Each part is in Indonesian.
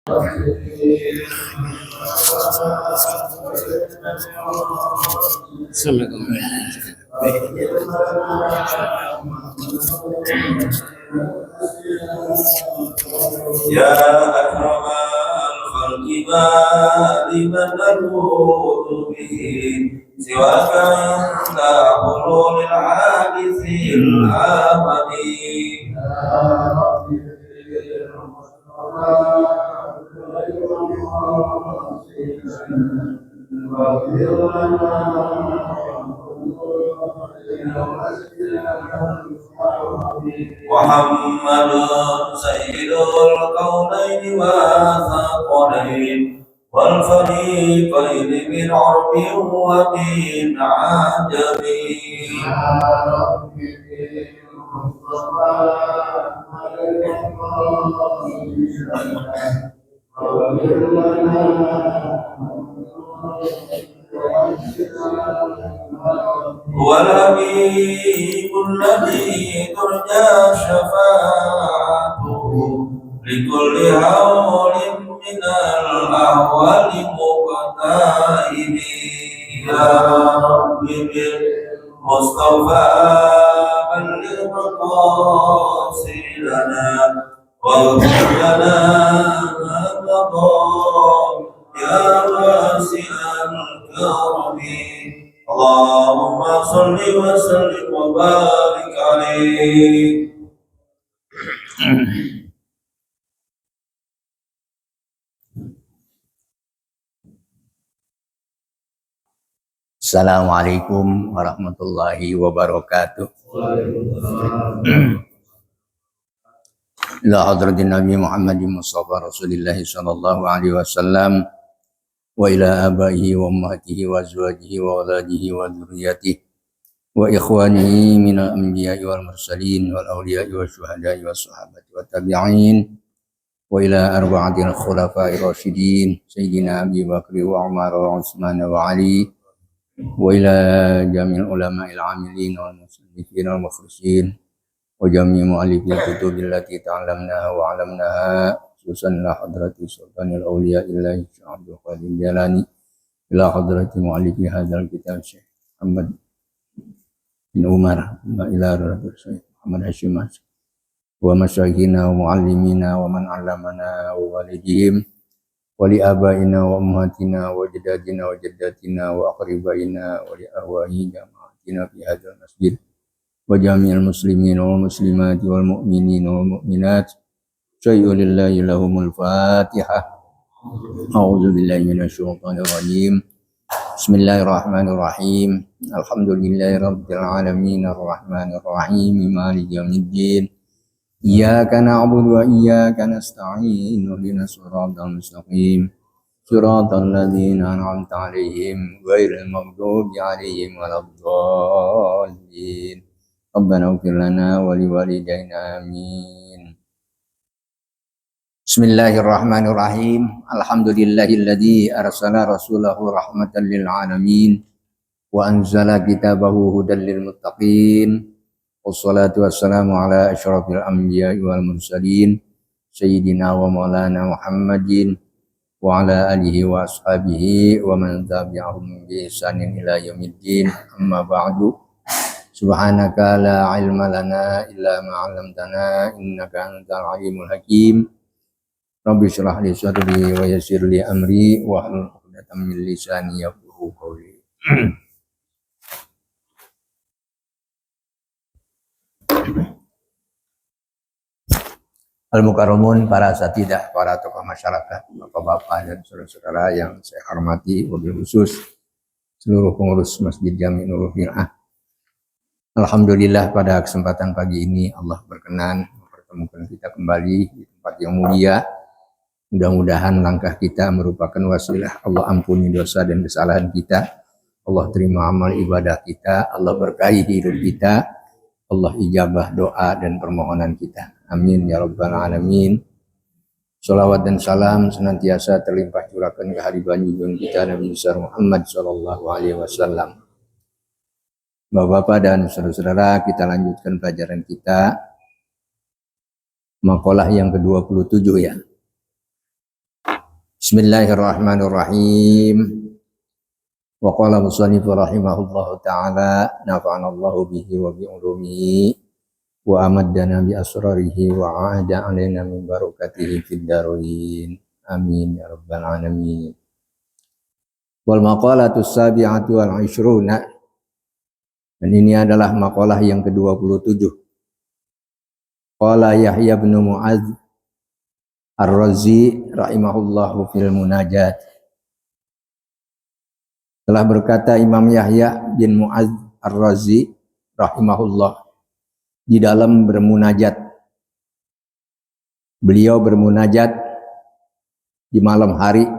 Ya akramal khalqi ma liman naludu bihi siwaka inda hulul al-hadithil amani. محمد سيد الكونين والثقلين والفريقين من عرب ومن عجم. هو الحبيب الذي ترجى شفاعته لكل هول من الأهوال مقتائب. يا رب بالمصطفى بلغ مقاصدنا واغفر لنا ما مضى يا واسع الكرم. اللهم صل وسلم وبارك عليه. Assalamualaikum warahmatullahi wabarakatuh. Ila hadratin Nabi Muhammadin Mustafa Rasulillah sallallahu alaihi wasallam wa ila abaihi wa ummatihi wa azwajihi wa auladihi wa dzurriyyatihi wa ikhwanihi minal anbiya'i wal mursalin wal awliya'i wash syuhada'i was sahabati wat tabi'in wa ila arba'atil khulafa'ir rasyidin sayyidina Abi Bakr wa Umar wa Utsman wa Ali wa ila jami'il ulama'il 'amilin wal muslimin wal mukhlisin wa jami' mu'allifil kutubil lati ta'allamnaha wa 'allamnaha khususan la hadrati sultanil awliya illahi Abdul Qadir Jalani ila hadrati mu'allifi hadzal kitab Syekh Muhammad bin Umar wa ila hadrati Syekh Muhammad Hashim wa masyayikhina wa muallimina wa man 'allamana wa walidihim wa li abaina wa ummatina wa jaddadina wa jaddatina wa aqribaina wa li arwahi jama'atina fi hadzal masjid wa jami'il muslimin wal muslimati wal mu'minin wal mu'minat. Syai'u lillahi lahumul fatihah. A'udzu billahi minasy syaithanir rajim. Bismillahirrahmanirrahim. Alhamdulillahi rabbil alamin arrahmanir rahim maliki yaumiddin. Iyyaka na'budu wa iyyaka nasta'in ihdinas siratal mustaqim. Siratal ladzina an'amta 'alaihim ghairil maghdubi 'alaihim waladdallin. Rabbana ighfir lana wa liwalidayna amin. Bismillahirrahmanirrahim. Alhamdulillahilladzi arsala rasulahu rahmatan lil alamin wa anzala kitabahu hudan lil muttaqin. Wassalatu wassalamu ala asyrafil anbiya'i wal mursalin sayyidina wa maulana Muhammadin wa ala alihi wa ashabihi wa man tabi'ahum bi ihsanin ila yaumiddin. Amma ba'du. Subhanaka la ilma lana illa ma 'allamtana innaka antal alimul hakim. Rabbi shrah li sadri wa yassir li amri wa hlul 'uqdatam min lisani yafqahu qawli. Al-Mukarramun, para asatidzah, para tokoh masyarakat, bapak-bapak dan saudara-saudara yang saya hormati, wabil khusus seluruh pengurus Masjid Jami' Nurul Fir'ah. Alhamdulillah pada kesempatan pagi ini Allah berkenan mempertemukan kita kembali di tempat yang mulia. Mudah-mudahan langkah kita merupakan wasilah Allah ampuni dosa dan kesalahan kita. Allah terima amal ibadah kita. Allah berkahi hidup kita. Allah ijabah doa dan permohonan kita. Amin ya rabbal alamin. Salawat dan salam senantiasa terlimpah curahkan ke hadirat junjungan kita Nabi besar Muhammad sallallahu alaihi wasallam. Bapak-bapak dan saudara-saudara, kita lanjutkan pelajaran kita. Maqalah yang ke-27 ya. Bismillahirrahmanirrahim. Wa qala musannif rahimahullahu ta'ala nafa'ana Allahu bihi wa bi ulumihi wa amaddana bi asrarihi wa aada alaina min barakatihi fid darain. Amin ya rabbal alamin. Wal maqalatus sabi'atu wal 'ishruna. Dan ini adalah maqalah yang ke-27. Qala Yahya bin Mu'adz Ar-Razi rahimahullahu fil munajat. Telah berkata Imam Yahya bin Mu'adz Ar-Razi rahimahullah di dalam bermunajat. Beliau bermunajat di malam hari.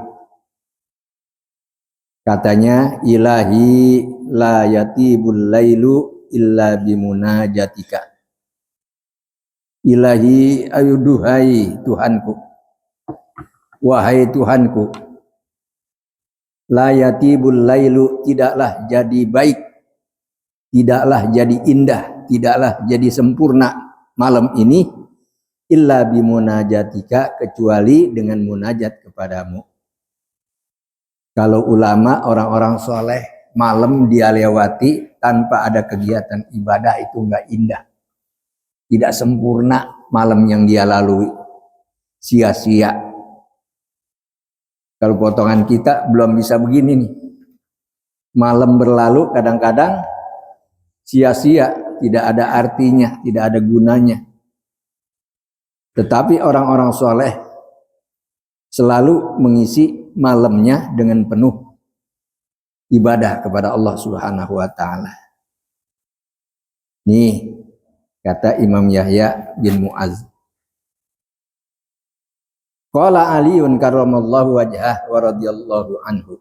Katanya, ilahi la yatibul lailu illa bimunajatika. Ilahi ayuduhai Tuhanku. Wahai Tuhanku. La yatibul lailu, tidaklah jadi baik. Tidaklah jadi indah. Tidaklah jadi sempurna malam ini. Illa bimunajatika, kecuali dengan munajat kepadamu. Kalau ulama, orang-orang soleh, malam dia lewati tanpa ada kegiatan ibadah itu enggak indah. Tidak sempurna malam yang dia lalui. Sia-sia. Kalau potongan kita belum bisa begini nih. Malam berlalu kadang-kadang sia-sia. Tidak ada artinya, tidak ada gunanya. Tetapi orang-orang soleh selalu mengisi malamnya dengan penuh ibadah kepada Allah Subhanahu wa taala. Nih kata Imam Yahya bin Mu'adz. Qala Aliun karramallahu wajhah wa radhiyallahu anhu.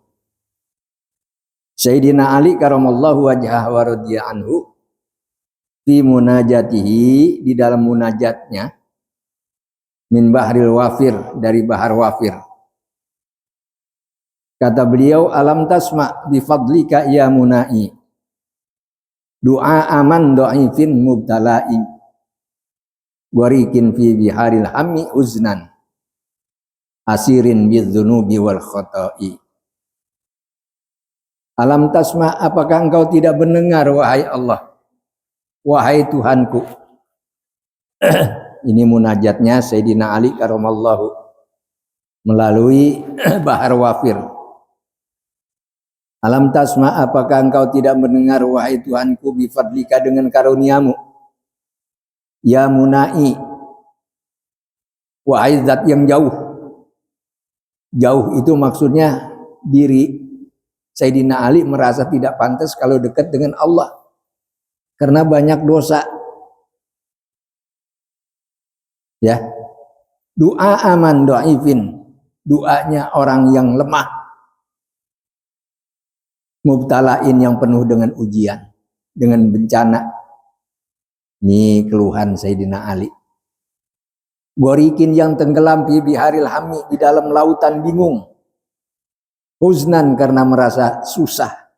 Sayyidina Ali karramallahu wajhah wa radhiya anhu fi munajatihi, di dalam munajatnya, min bahril wafir, dari bahar wafir. Kata beliau, alam tasma bifadlika ya munai du'a aman do'ifin mubtala'i warikin fi biharil hammi uznan asirin bidzunubi wal khota'i. Alam tasma, apakah engkau tidak mendengar wahai Allah, wahai Tuhanku. Ini munajatnya Sayyidina Ali karamallahu melalui bahar wafir. Alam tasma, apakah engkau tidak mendengar wahai Tuhanku bifadlika, dengan karuniamu, ya munai, wahai zat yang jauh. Jauh itu maksudnya diri Sayyidina Ali merasa tidak pantas kalau dekat dengan Allah karena banyak dosa. Ya, doa aman do'ifin, doanya orang yang lemah, mubtalain yang penuh dengan ujian, dengan bencana. Ini keluhan Sayyidina Ali. Gorikin yang tenggelam fi biharil hammi, di dalam lautan bingung. Huznan, karena merasa susah,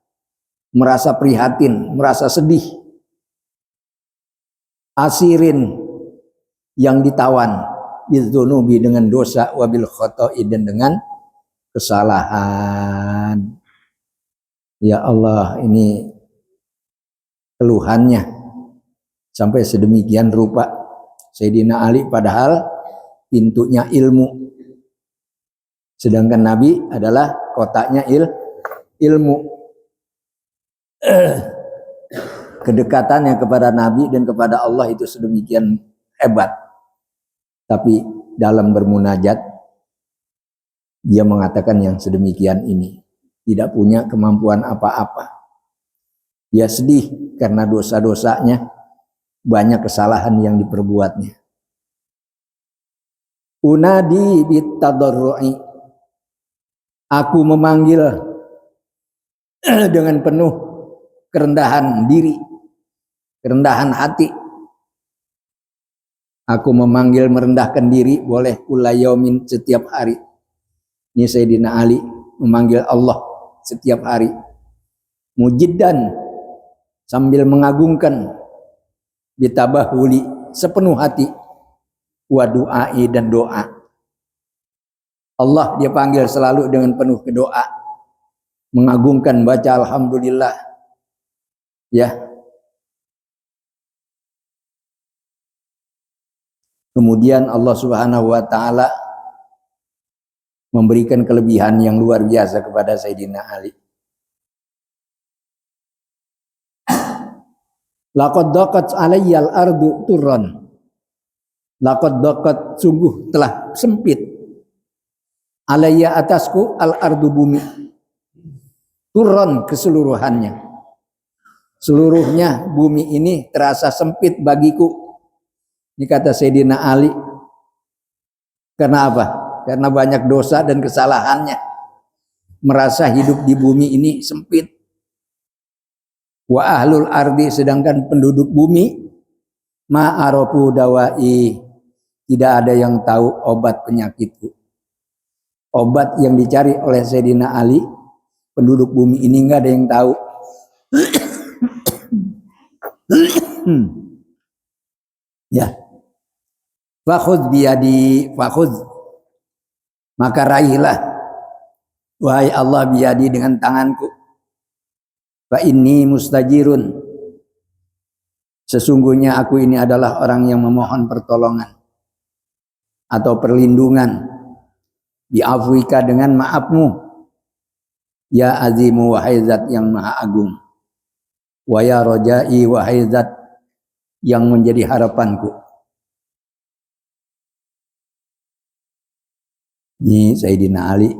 merasa prihatin, merasa sedih. Asirin, yang ditawan, bidzunubi, dengan dosa, wabil khoto'i, dan dengan kesalahan. Ya Allah, ini keluhannya sampai sedemikian rupa. Sayyidina Ali padahal pintunya ilmu, sedangkan Nabi adalah kotaknya ilmu. Kedekatannya kepada Nabi dan kepada Allah itu sedemikian hebat. Tapi dalam bermunajat dia mengatakan yang sedemikian ini. Tidak punya kemampuan apa-apa. Dia sedih karena dosa-dosanya, banyak kesalahan yang diperbuatnya. Unadi bitadarru'i, aku memanggil dengan penuh kerendahan diri, kerendahan hati. Aku memanggil, merendahkan diri, boleh kulayomin, setiap hari. Ini Sayyidina Ali memanggil Allah setiap hari, mujiddan, sambil mengagungkan, bitabahuli, sepenuh hati, wa du'ai, dan doa. Allah dia panggil selalu dengan penuh doa, mengagungkan, baca alhamdulillah. Ya. Kemudian Allah Subhanahu wa taala memberikan kelebihan yang luar biasa kepada Sayyidina Ali. Laqad daqat alayyal ardu turran. Laqad daqat, sungguh telah sempit. Alayya, atasku, al ardu, bumi. Turran, keseluruhannya. Seluruhnya bumi ini terasa sempit bagiku. Ini kata Sayyidina Ali. Karena apa? Karena banyak dosa dan kesalahannya. Merasa hidup di bumi ini sempit. Wa ahlul ardi, sedangkan penduduk bumi, ma'arofu dawai, tidak ada yang tahu obat penyakitku. Obat yang dicari oleh Sayyidina Ali, penduduk bumi ini enggak ada yang tahu. Ya. Fakhudz biyadi, fakhudz, maka raihlah wahai Allah biyadi, dengan tanganku. Fa inni mustajirun, sesungguhnya aku ini adalah orang yang memohon pertolongan atau perlindungan, bi'afwika, dengan maafmu, ya azimu, wahai zat yang maha agung, wa ya rojai, wahai zat yang menjadi harapanku. Ini Sayyidina Ali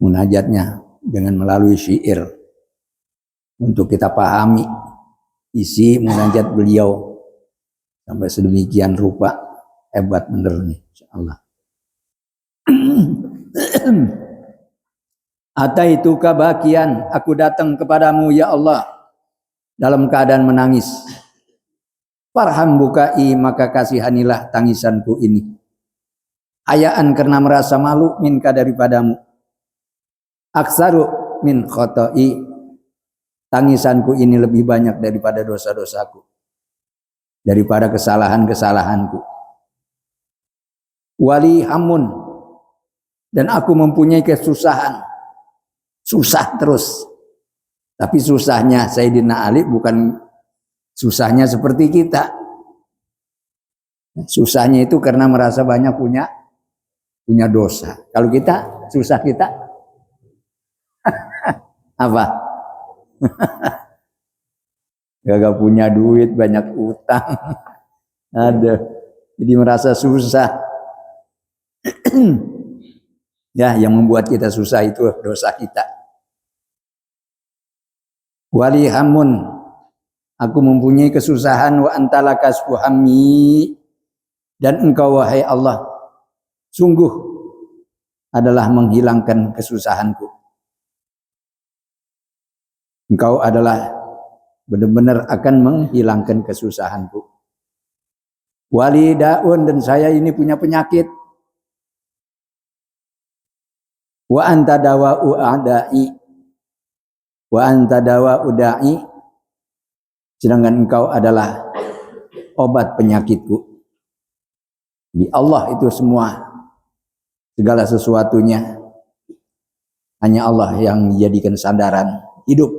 munajatnya dengan melalui syair untuk kita pahami isi munajat beliau sampai sedemikian rupa. Hebat bener nih, insyaallah. Ataitu kabakian, aku datang kepadamu ya Allah dalam keadaan menangis. Farham bukai, maka kasihanilah tangisanku ini. Hayaan, karena merasa malu, minka, daripadamu. Aksaru min khoto'i, tangisanku ini lebih banyak daripada dosa-dosaku, daripada kesalahan-kesalahanku. Wali hamun, dan aku mempunyai kesusahan, susah terus. Tapi susahnya Sayyidina Ali bukan susahnya seperti kita. Susahnya itu karena merasa banyak punya dosa. Kalau kita, susah kita apa? Gak punya duit, banyak utang. Ada. Jadi merasa susah. Ya, yang membuat kita susah itu dosa kita. Wali hamun, aku mempunyai kesusahan, wa antala kasfu hammi, dan engkau wahai Allah sungguh adalah menghilangkan kesusahanku. Engkau adalah benar-benar akan menghilangkan kesusahanku. Wali daun, dan saya ini punya penyakit. Wa anta dawa'u a'da'i, wa anta dawa'u da'i, sedangkan engkau adalah obat penyakitku. Di Allah itu semua, segala sesuatunya hanya Allah yang dijadikan sandaran hidup.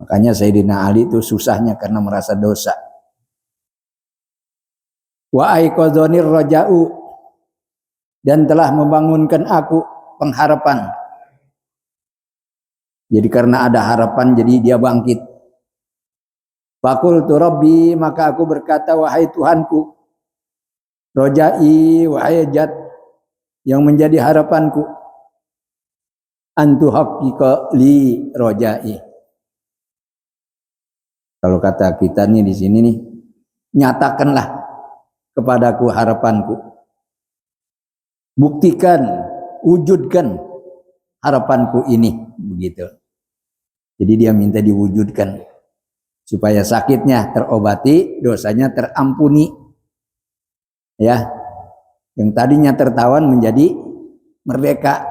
Makanya Sayyidina Ali itu susahnya karena merasa dosa. Wa aiqadhanir raja'u, dan telah membangunkan aku pengharapan. Jadi karena ada harapan, jadi dia bangkit. Faqultu rabbi, maka aku berkata, wahai Tuhanku, rojai, wahai zat yang menjadi harapanku, antu haqiqa li rojai. Kalau kata kita nih di sini nih, nyatakanlah kepadaku harapanku. Buktikan, wujudkan harapanku ini, begitu. Jadi dia minta diwujudkan supaya sakitnya terobati, dosanya terampuni. Ya, yang tadinya tertawan menjadi merdeka.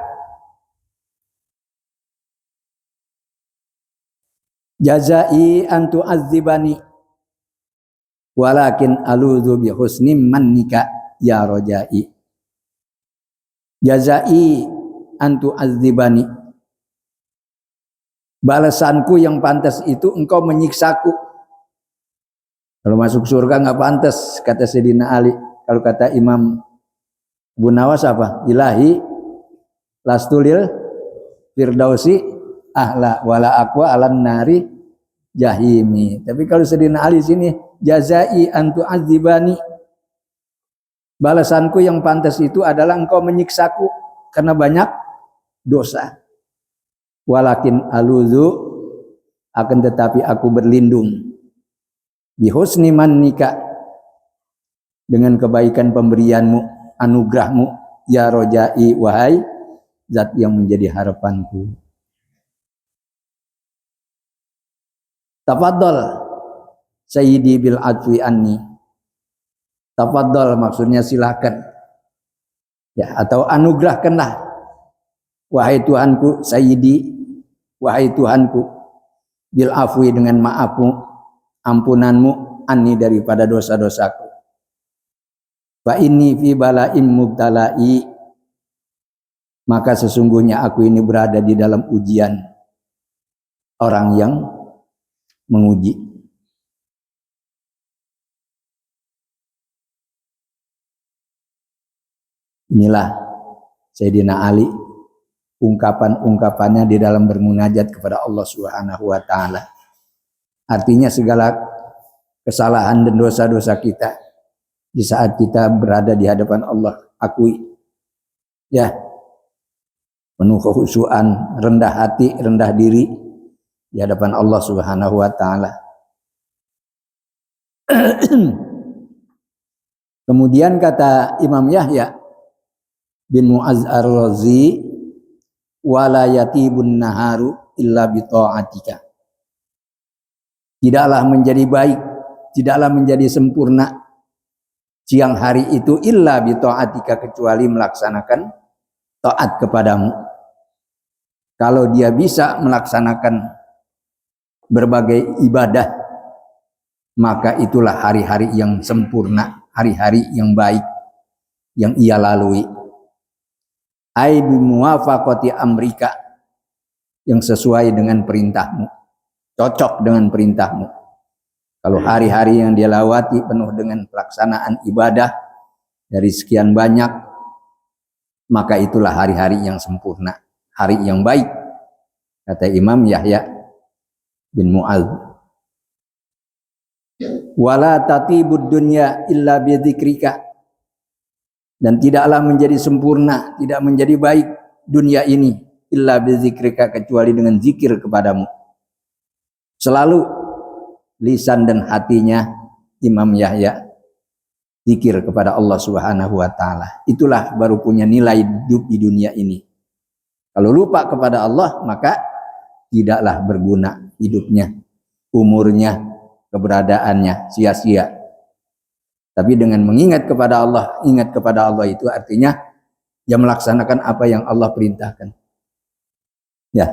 Jazai antu azibani, walakin aludzu bi husni mannika ya rojai. Jazai antu azibani. Balasanku yang pantas itu engkau menyiksaku. Kalau masuk surga nggak pantas, kata Sayyidina Ali. Kalau kata Imam Abu Nawas apa? Ilahi lastulil firdausi ahla wala aqwa alan nari jahimi. Tapi kalau Sayyidina Ali sini jazai antu azibani. Balasanku yang pantas itu adalah engkau menyiksaku karena banyak dosa. Walakin aluzu, akan tetapi aku berlindung bihusni mannika, dengan kebaikan pemberianmu, anugerahmu, ya rojai, wahai zat yang menjadi harapanku. Tafadhol sayyidi bil adwi anni. Tafadhol maksudnya silakan. Ya, atau anugerahkanlah, wahai Tuhanku, sayyidi, wahai Tuhanku, bil afwi, dengan maafmu, ampunanmu, anni, daripada dosa-dosaku. Fa inni fi bala'in mubtalai, maka sesungguhnya aku ini berada di dalam ujian orang yang menguji. Inilah Sayyidina Ali, ungkapan-ungkapannya di dalam bermunajat kepada Allah Subhanahu wa taala. Artinya segala kesalahan dan dosa-dosa kita di saat kita berada di hadapan Allah, akui ya, penuh kekhusyuan, rendah hati, rendah diri di hadapan Allah Subhanahu wa taala. Kemudian kata Imam Yahya bin Mu'az ar-Razi, wala yatibun naharu illa bi ta'atika. Tidaklah menjadi baik, tidaklah menjadi sempurna siang hari itu illa bi ta'atika, kecuali melaksanakan taat kepadamu. Kalau dia bisa melaksanakan berbagai ibadah, maka itulah hari-hari yang sempurna, hari-hari yang baik yang ia lalui. Ai bi muwafaqati amrika, yang sesuai dengan perintahmu, cocok dengan perintahmu. Kalau hari-hari yang dia lewati penuh dengan pelaksanaan ibadah dari sekian banyak, maka itulah hari-hari yang sempurna, hari yang baik, kata Imam Yahya bin Mu'adz. Wala tatibud dunya illa bi dzikrika, dan tidaklah menjadi sempurna, tidak menjadi baik dunia ini illa bizikrika, kecuali dengan zikir kepadamu. Selalu lisan dan hatinya Imam Yahya zikir kepada Allah Subhanahu wa taala. Itulah baru punya nilai hidup di dunia ini. Kalau lupa kepada Allah, maka tidaklah berguna hidupnya, umurnya, keberadaannya sia-sia. Tapi dengan mengingat kepada Allah, ingat kepada Allah itu artinya dia melaksanakan apa yang Allah perintahkan. Ya.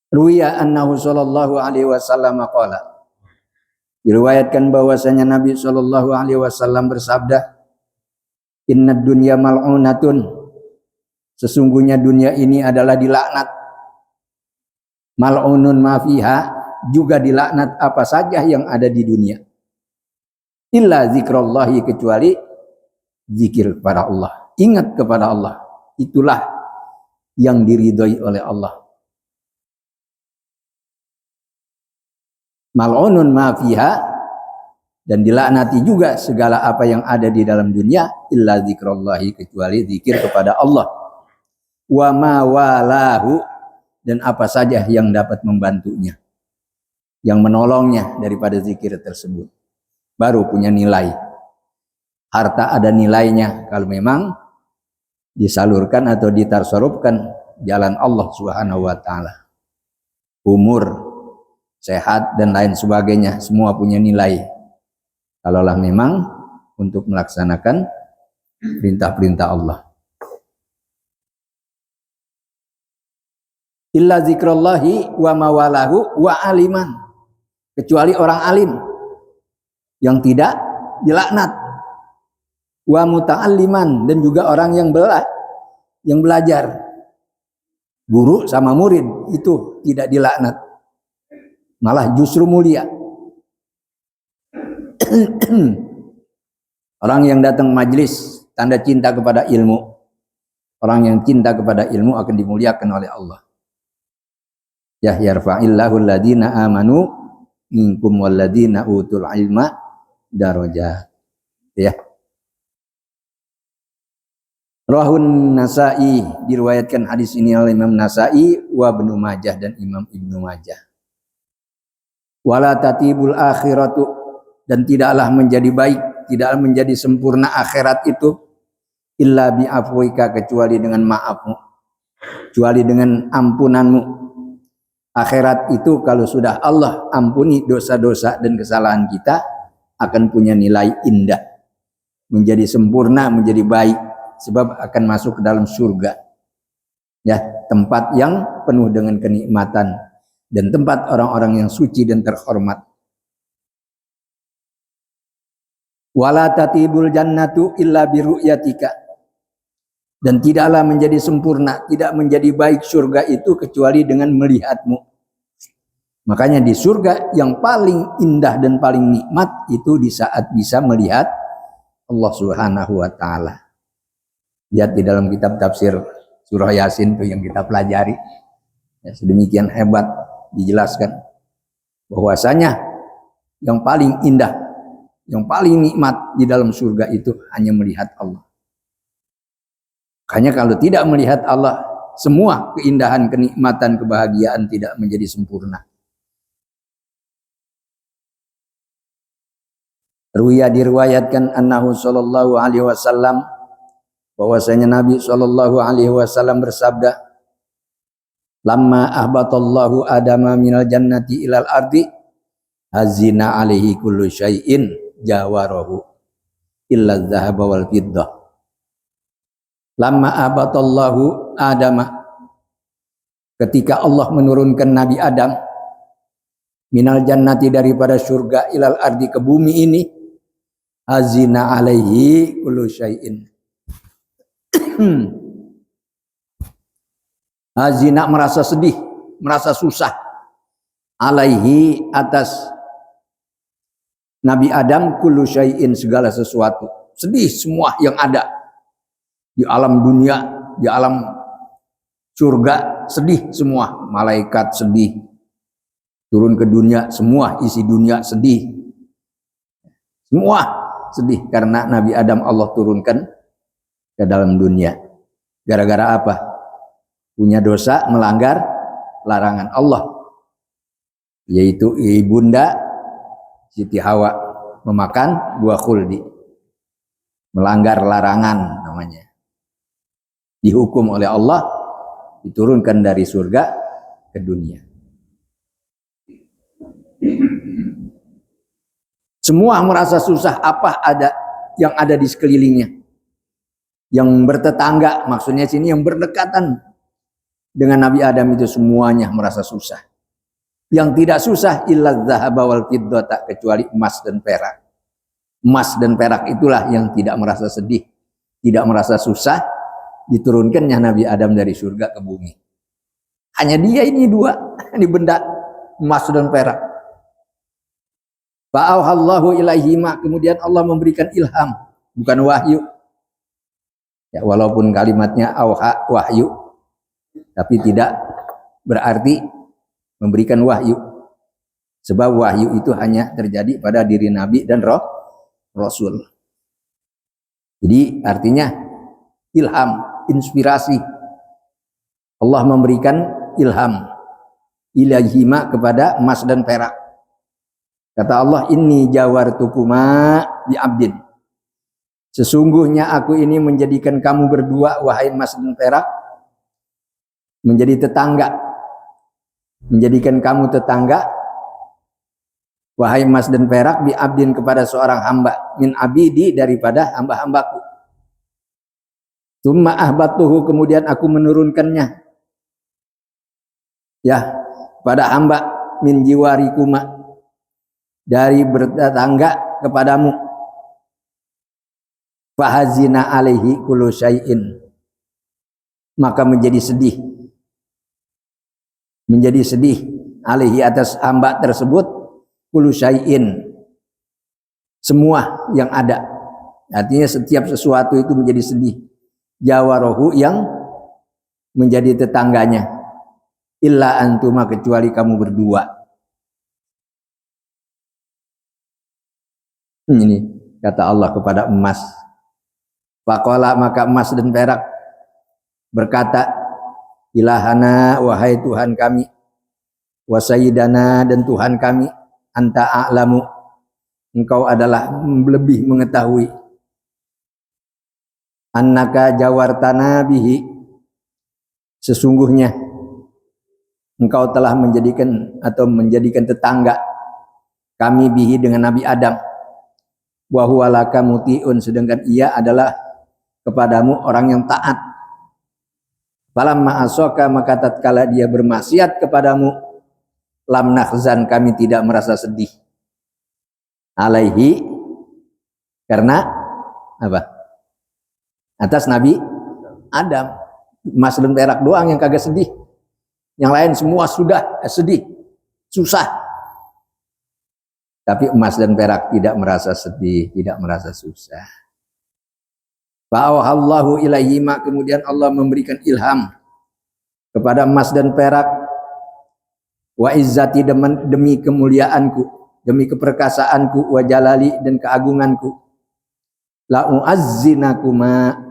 Ruwiya annahu sallallahu alaihi wasallam qala. Diriwayatkan bahwasanya Nabi sallallahu alaihi wasallam bersabda, "Innad dunya mal'unatun." Sesungguhnya dunia ini adalah dilaknat. Mal'unun ma fiha, juga dilaknat apa saja yang ada di dunia. Illa zikrallahi, kecuali zikir kepada Allah, ingat kepada Allah. Itulah yang diridhoi oleh Allah. Mal'unun ma fiha, dan dilaknati juga segala apa yang ada di dalam dunia, illa zikrallahi, kecuali zikir kepada Allah. Wa ma walahu, dan apa saja yang dapat membantunya, yang menolongnya daripada zikir tersebut, baru punya nilai. Harta ada nilainya kalau memang disalurkan atau ditarsarufkan jalan Allah Subhanahu wa taala. Umur, sehat dan lain sebagainya semua punya nilai kalaulah memang untuk melaksanakan perintah-perintah Allah. Illa zikrallahi wa mawalahu wa aliman, kecuali orang alim yang tidak dilaknat. Wa muta'alliman, dan juga orang yang belajar. Guru sama murid itu tidak dilaknat, malah justru mulia. Orang yang datang majlis tanda cinta kepada ilmu. Orang yang cinta kepada ilmu akan dimuliakan oleh Allah. Ya yarfa'illahu alladhina amanu minkum walladhina utul ilma darajat. Ya. Rahun Nasa'i, diriwayatkan hadis ini oleh Imam Nasa'i wa Ibnu Majah dan Imam Ibnu Majah. Wala tatibul akhiratu, dan tidaklah menjadi baik, tidaklah menjadi sempurna akhirat itu illa bi afwika, kecuali dengan maafmu, kecuali dengan ampunanmu. Akhirat itu kalau sudah Allah ampuni dosa-dosa dan kesalahan kita, akan punya nilai indah, menjadi sempurna, menjadi baik, sebab akan masuk ke dalam surga, ya, tempat yang penuh dengan kenikmatan dan tempat orang-orang yang suci dan terhormat. Wala tatibul jannatu illa biru'yatika, dan tidaklah menjadi sempurna, tidak menjadi baik surga itu kecuali dengan melihatmu. Makanya di surga yang paling indah dan paling nikmat itu di saat bisa melihat Allah Subhanahu wa taala. Lihat di dalam kitab tafsir surah Yasin itu yang kita pelajari, ya, sedemikian hebat dijelaskan bahwasanya yang paling indah, yang paling nikmat di dalam surga itu hanya melihat Allah. Makanya kalau tidak melihat Allah, semua keindahan, kenikmatan, kebahagiaan tidak menjadi sempurna. Ruwiya, diriwayatkan annahu sallallahu alaihi wasallam, bahwasanya Nabi sallallahu alaihi wasallam bersabda, lamma ahbatallahu adama minal jannati ilal ardi hazina alaihi kullu syai'in jawarahu illa dzahaba wal fiddah. Lamma ahbatallahu adama, ketika Allah menurunkan Nabi Adam minal jannati, daripada surga, ilal ardi, ke bumi ini, hazina alaihi kullu syai'in. Hazina merasa sedih, merasa susah, alaihi atas Nabi Adam, kullu syai'in, segala sesuatu, sedih semua yang ada di alam dunia, di alam surga, sedih semua. Malaikat sedih, turun ke dunia, semua isi dunia sedih, semua sedih karena Nabi Adam Allah turunkan ke dalam dunia. Gara-gara apa? Punya dosa, melanggar larangan Allah, yaitu ibunda Siti Hawa memakan buah khuldi, melanggar larangan namanya. Dihukum oleh Allah, diturunkan dari surga ke dunia. Semua merasa susah, apa ada yang ada di sekelilingnya, yang bertetangga, maksudnya sini yang berdekatan dengan Nabi Adam itu semuanya merasa susah. Yang tidak susah illa dzahaba wal fiddata, kecuali emas dan perak. Emas dan perak itulah yang tidak merasa sedih, tidak merasa susah diturunkannya Nabi Adam dari surga ke bumi. Hanya dia ini dua, ini benda emas dan perak. Fa'auhallahu ilaihima, kemudian Allah memberikan ilham, bukan wahyu. Ya, walaupun kalimatnya auha, wahyu, tapi tidak berarti memberikan wahyu. Sebab wahyu itu hanya terjadi pada diri Nabi dan Rasul. Jadi artinya ilham, inspirasi. Allah memberikan ilham ilaihima, kepada emas dan perak. Kata Allah, inni jawartukuma bi abdin, sesungguhnya aku ini menjadikan kamu berdua, wahai emas dan perak, menjadi tetangga, menjadikan kamu tetangga, wahai emas dan perak, bi abdin, kepada seorang hamba, min abidi, daripada hamba-hambaku. Tsumma ahbatuhu, kemudian aku menurunkannya, ya, pada hamba, min jiwarikuma, dari bertetangga kepadamu. Fahazina alaihi kullu syai'in, maka menjadi sedih alaihi atas hamba tersebut, kullu syai'in, semua yang ada. Artinya setiap sesuatu itu menjadi sedih. Jawarahu, yang menjadi tetangganya. Illa antuma, kecuali kamu berdua. Ini kata Allah kepada emas. Faqala, maka emas dan perak berkata, ilahana, wahai Tuhan kami, wa sayyidana, dan Tuhan kami, anta a'lamu, engkau adalah lebih mengetahui, annaka jawartana bihi, sesungguhnya engkau telah menjadikan tetangga kami bihi, dengan Nabi Adam, wa huwa laka muti'un, sedangkan ia adalah kepadamu orang yang taat. Falamma asoka, maka tatkala dia bermaksiat kepadamu, lam nahzan, kami tidak merasa sedih, alaihi, karena apa? Atas Nabi Adam. Emas dan perak doang yang kagak sedih, yang lain semua sudah sedih, susah. Tapi emas dan perak tidak merasa sedih, tidak merasa susah. Fa'auhallahu ilaihima, kemudian Allah memberikan ilham kepada emas dan perak, wa izzati, demi kemuliaanku, demi keperkasaanku, wa jalali, dan keagunganku, la u'azzinakuma,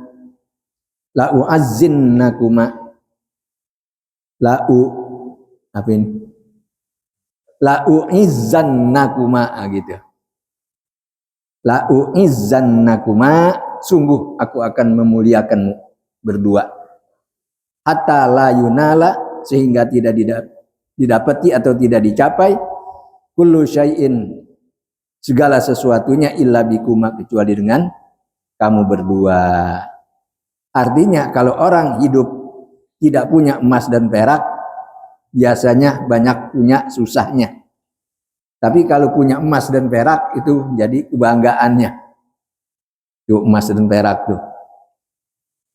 apa ini? La u'izzannakuma, gitu. La u'izzannakuma, sungguh aku akan memuliakanmu berdua. Hatta la yunala, sehingga tidak didapati atau tidak dicapai, kullu syai'in, segala sesuatunya, illa bikuma, kecuali dengan kamu berdua. Artinya kalau orang hidup tidak punya emas dan perak, biasanya banyak punya susahnya. Tapi kalau punya emas dan perak, itu jadi kebanggaannya. Tuh, emas dan perak tuh.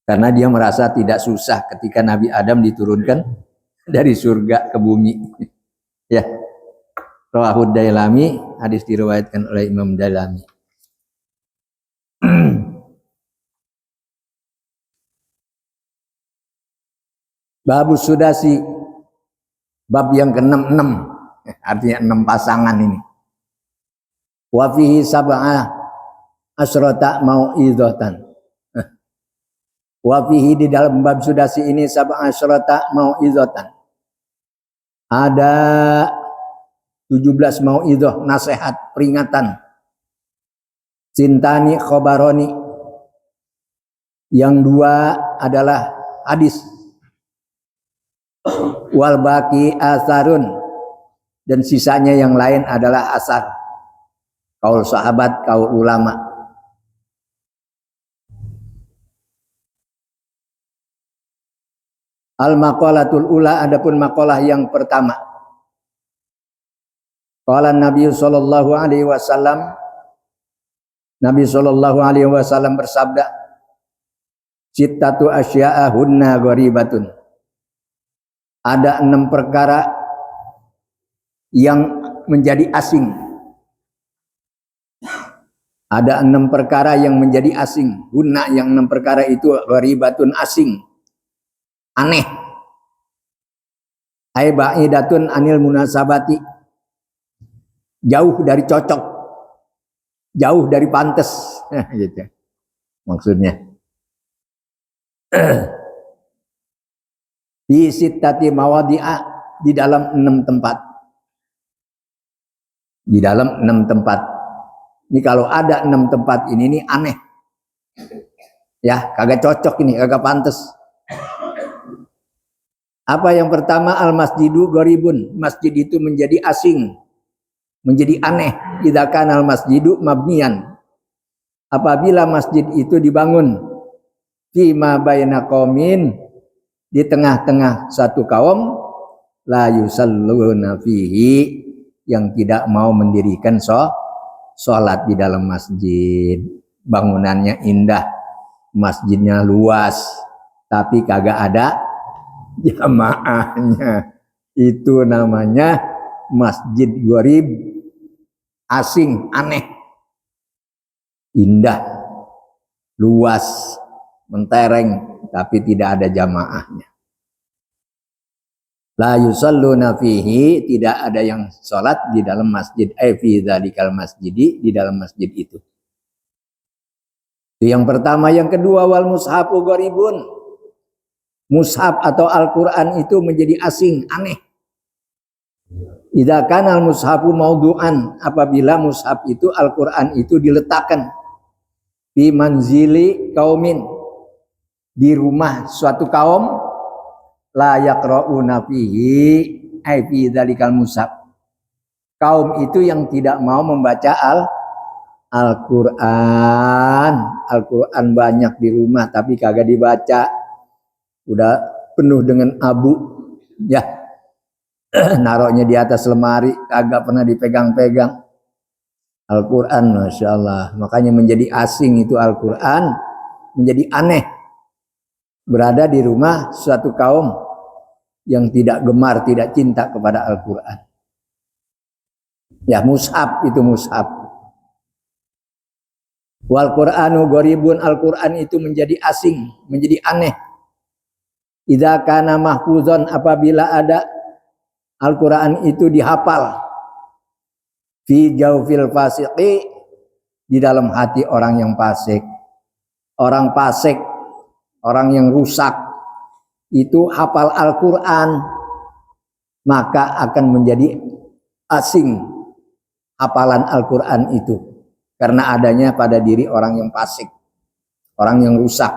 Karena dia merasa tidak susah ketika Nabi Adam diturunkan dari surga ke bumi. Ya. Rawahud Dailami, hadis diriwayatkan oleh Imam Dailami. Babus sudasi, bab yang ke-6, artinya 6 pasangan ini. Wa fihi sab'a asrata mau'izatan. Wa fihi, di dalam bab sudasi ini, sab'a asrata mau'izatan. Ada 17 mau'izah, nasihat, peringatan. Cintani khobaroni, yang 2 adalah hadis. Wal baqi asarun, dan sisanya yang lain adalah asar, kaul sahabat, kaul ulama. Al maqalatul ula, adapun maqalah yang pertama. Qala Nabi sallallahu alaihi wasallam, Nabi sallallahu alaihi wasallam bersabda, sittatu asya'a hunna gharibatun. Ada 6 perkara yang menjadi asing. Ada 6 perkara yang menjadi asing. Hunna, yang 6 perkara itu, gharibatun, asing, aneh. Ai ba'idatun anil munasabati, jauh dari cocok, jauh dari pantas. Gitu maksudnya. Di sittati mawadi'a, di dalam 6 tempat. Di dalam 6 tempat. Ini kalau ada 6 tempat ini aneh. Ya, kagak cocok ini, kagak pantas. Apa yang pertama? Al masjidu gharibun, masjid itu menjadi asing, menjadi aneh. Idza kana al masjidu mabniyan, apabila masjid itu dibangun fi ma baina qaumin, di tengah-tengah satu kaum, la yusalluna fihi, yang tidak mau mendirikan sholat di dalam masjid. Bangunannya indah, masjidnya luas, tapi kagak ada jamaahnya. Itu namanya masjid gharib, asing, aneh. Indah, luas, mentereng, tapi tidak ada jamaahnya. La yusalluna fihi, tidak ada yang sholat di dalam masjid, fi dzalikal masjidi, di dalam masjid itu. Itu yang pertama. Yang kedua, wal mushafu gharibun. Mushaf atau Al-Qur'an itu menjadi asing, aneh. Idza kana al-mushafu maudu'an, apabila mushaf itu, Al-Qur'an itu diletakkan di manzili kaumin, di rumah suatu kaum, la yaqra'una fihi ai fi dzalikal mushaf. Kaum itu yang tidak mau membaca Al-Qur'an. Al-Qur'an banyak di rumah tapi kagak dibaca. Udah penuh dengan abu, ya. Naruhnya di atas lemari, kagak pernah dipegang-pegang. Al-Qur'an, Masya Allah. Makanya menjadi asing itu Al-Qur'an, menjadi aneh. Berada di rumah suatu kaum yang tidak gemar, tidak cinta kepada Al-Qur'an. Ya, mushaf itu mushaf. Wal Qur'anu gharibun, Al-Qur'an itu menjadi asing, menjadi aneh. Idza kana mahfuzan, apabila ada Al-Qur'an itu dihafal, fi jawfil fasiqi, di dalam hati orang yang fasik. Orang fasik, orang yang rusak itu hafal Al-Qur'an, maka akan menjadi asing hafalan Al-Qur'an itu, karena adanya pada diri orang yang fasik, orang yang rusak.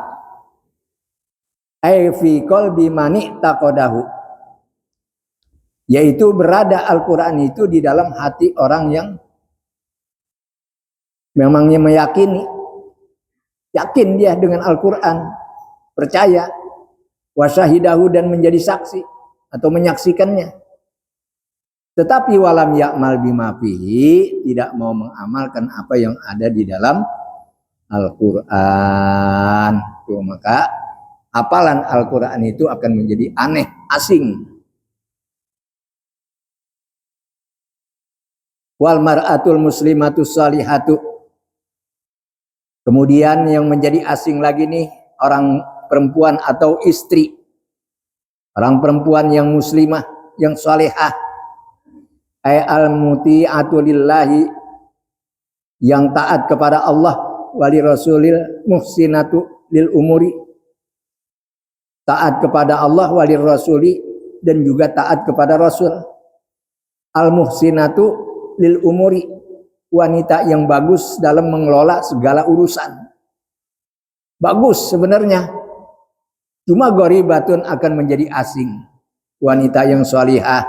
Ai fi qalbi mani taqadahu, yaitu berada Al-Qur'an itu di dalam hati orang yang memangnya meyakini, yakin dia dengan Al-Qur'an, percaya, wasyahidahu, dan menjadi saksi atau menyaksikannya. Tetapi walam ya'mal bima fihi, tidak mau mengamalkan apa yang ada di dalam Al-Qur'an. Maka hafalan Al-Qur'an itu akan menjadi aneh, asing. Wal mar'atul muslimatus salihatu, kemudian yang menjadi asing lagi nih, orang perempuan atau istri, orang perempuan yang muslimah, yang salihah, ay al-muti'atu lillahi, yang taat kepada Allah, wali rasulil muhsinatu lil umuri, taat kepada Allah, wali rasuli, dan juga taat kepada Rasul. Al-muhsinatu lil umuri, wanita yang bagus dalam mengelola segala urusan. Bagus sebenarnya, cuma ghoribatun, akan menjadi asing. Wanita yang sholihah,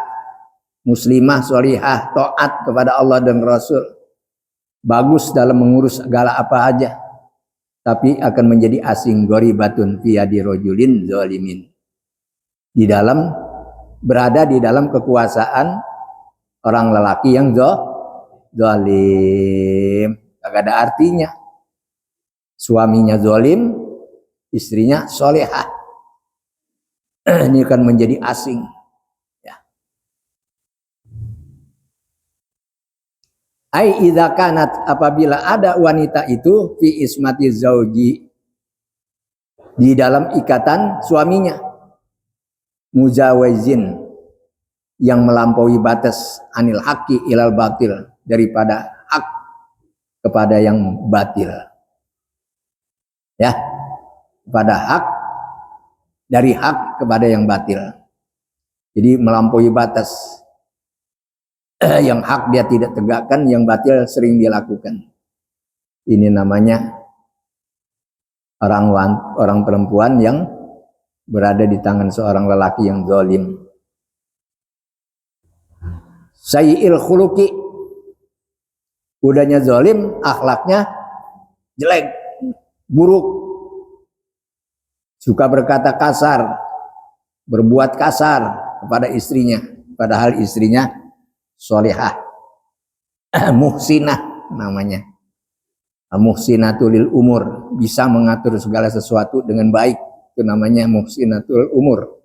muslimah sholihah, taat kepada Allah dan Rasul, bagus dalam mengurus segala apa aja, tapi akan menjadi asing. Ghoribatun fi yadi rajulin zalimin, di dalam, berada di dalam kekuasaan orang lelaki yang zalim. Kagak ada artinya. Suaminya zalim, istrinya solehah. Ini akan menjadi asing. Ya. Ai idza kanat, apabila ada wanita itu, fi ismati zauji, di dalam ikatan suaminya, mujawizin, yang melampaui batas, anil haqi ilal batil, daripada hak kepada yang batil. Ya, pada hak, dari hak kepada yang batil. Jadi melampaui batas. Yang hak dia tidak tegakkan, yang batil sering dia lakukan. Ini namanya orang perempuan yang berada di tangan seorang lelaki yang zalim. Sayyi'il khuluqi, udahnya zalim, akhlaknya jelek, buruk, suka berkata kasar, berbuat kasar kepada istrinya, padahal istrinya solehah, Muhsinah namanya. Muhsinatul umur, bisa mengatur segala sesuatu dengan baik, itu namanya muhsinatul umur.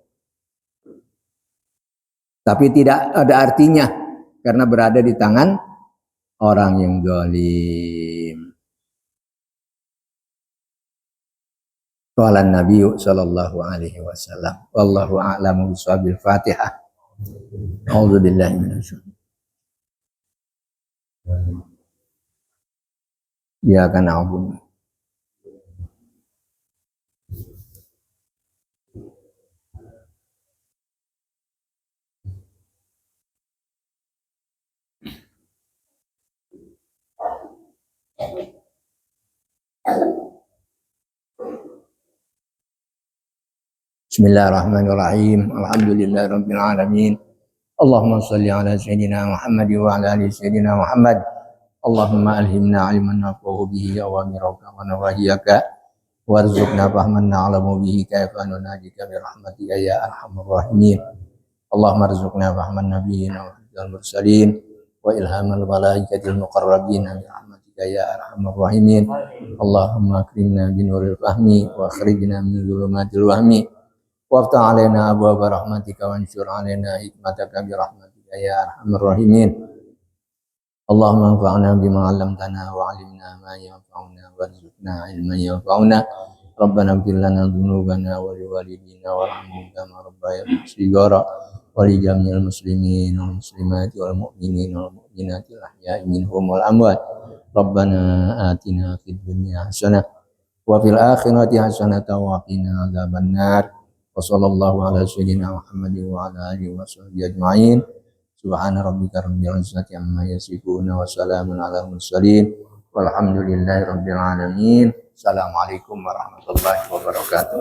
Tapi tidak ada artinya karena berada di tangan orang yang zalim. Qala Nabi sallallahu alaihi wasallam, wallahu a'lamu bishawab. Fatihah. A'udzu billahi minasyaitonir. Ya kan na'budu. Bismillahirrahmanirrahim. Alhamdulillahirabbil alamin. Allahumma shalli ala sayyidina Muhammad wa ala ali sayyidina Muhammad. Allahumma alhimna ilman nafa'u bihi awamiraka wa nawahiyaka warzuqna fahman na'lamu bihi kaifa nunajika bi rahmatika ya arhamar rahimin. Allahumma arzuqna fahman nabiyina wa hifdzal mursalin wa ilhamal malaikatil muqarrabin bi rahmatika ya arhamar rahimin. Allahumma akrimna bi nuril fahmi wa akhrijna min dhulumatil wahmi waftah alaina abwaaba rahmatika wanshur alaina hikmataka bi rahmatika ya arhamar rahimin. Allahumma anfa'na bima 'allamtana wa 'allimna ma yanfa'una warzuqna 'ilman yanfa'una. Rabbana ighfir lana dhunubana wa liwalidina warhamhum kama rabbayana shighara wa li jami'il muslimin wal muslimati wal mu'minin wal mu'minati al ahya'i minhum wal amwat. Rabbana atina fid dunya hasanah wa fil akhirati hasanah wa qina adzabannar. Wa sallallahu ala sayyidina Muhammadin wa ala alihi wa sahbihi ajma'in. Subhana rabbika rabbil izzati amma yasifun wa salamun ala mursalin walhamdulillahi rabbil alamin. Assalamualaikum warahmatullahi wabarakatuh.